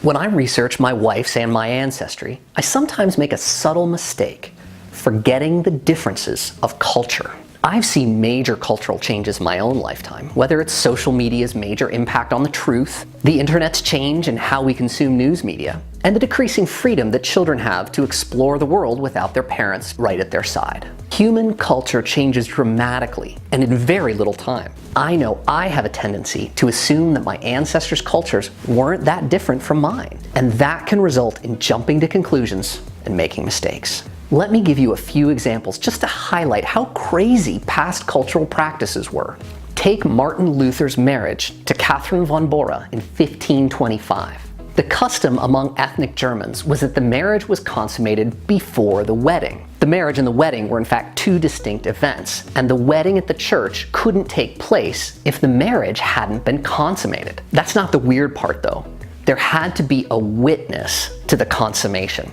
When I research my wife's and my ancestry, I sometimes make a subtle mistake, forgetting the differences of culture. I've seen major cultural changes in my own lifetime, whether it's social media's major impact on the truth, the internet's change in how we consume news media, and the decreasing freedom that children have to explore the world without their parents right at their side. Human culture changes dramatically and in very little time. I know I have a tendency to assume that my ancestors' cultures weren't that different from mine, and that can result in jumping to conclusions and making mistakes. Let me give you a few examples just to highlight how crazy past cultural practices were. Take Martin Luther's marriage to Catherine von Bora in 1525. The custom among ethnic Germans was that the marriage was consummated before the wedding. The marriage and the wedding were in fact two distinct events, and the wedding at the church couldn't take place if the marriage hadn't been consummated. That's not the weird part though. There had to be a witness to the consummation.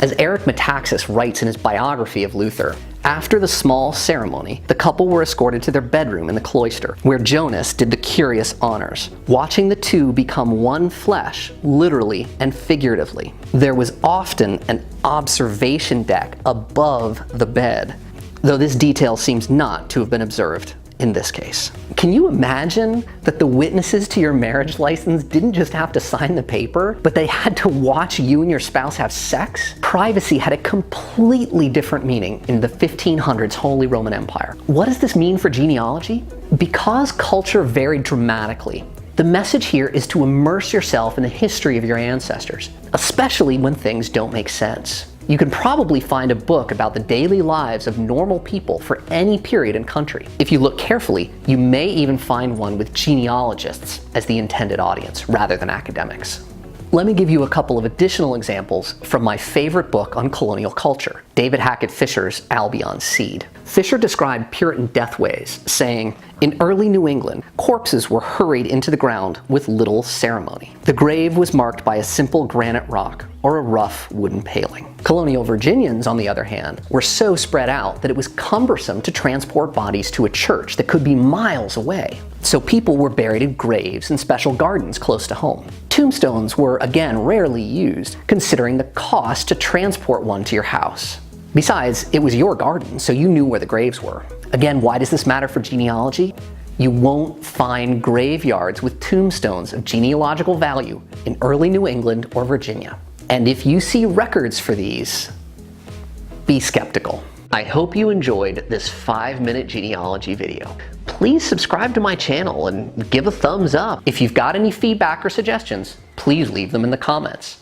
As Eric Metaxas writes in his biography of Luther, after the small ceremony, the couple were escorted to their bedroom in the cloister, where Jonas did the curious honors, watching the two become one flesh, literally and figuratively. There was often an observation deck above the bed, though this detail seems not to have been observed in this case. Can you imagine that the witnesses to your marriage license didn't just have to sign the paper, but they had to watch you and your spouse have sex? Privacy had a completely different meaning in the 1500s Holy Roman Empire. What does this mean for genealogy? Because culture varied dramatically, the message here is to immerse yourself in the history of your ancestors, especially when things don't make sense. You can probably find a book about the daily lives of normal people for any period and country. If you look carefully, you may even find one with genealogists as the intended audience, rather than academics. Let me give you a couple of additional examples from my favorite book on colonial culture, David Hackett Fisher's Albion's Seed. Fisher described Puritan deathways, saying, "In early New England, corpses were hurried into the ground with little ceremony. The grave was marked by a simple granite rock or a rough wooden paling." Colonial Virginians, on the other hand, were so spread out that it was cumbersome to transport bodies to a church that could be miles away. So people were buried in graves and special gardens close to home. Tombstones were, again, rarely used, considering the cost to transport one to your house. Besides, it was your garden, so you knew where the graves were. Again, why does this matter for genealogy? You won't find graveyards with tombstones of genealogical value in early New England or Virginia. And if you see records for these, be skeptical. I hope you enjoyed this 5-minute genealogy video. Please subscribe to my channel and give a thumbs up. If you've got any feedback or suggestions, please leave them in the comments.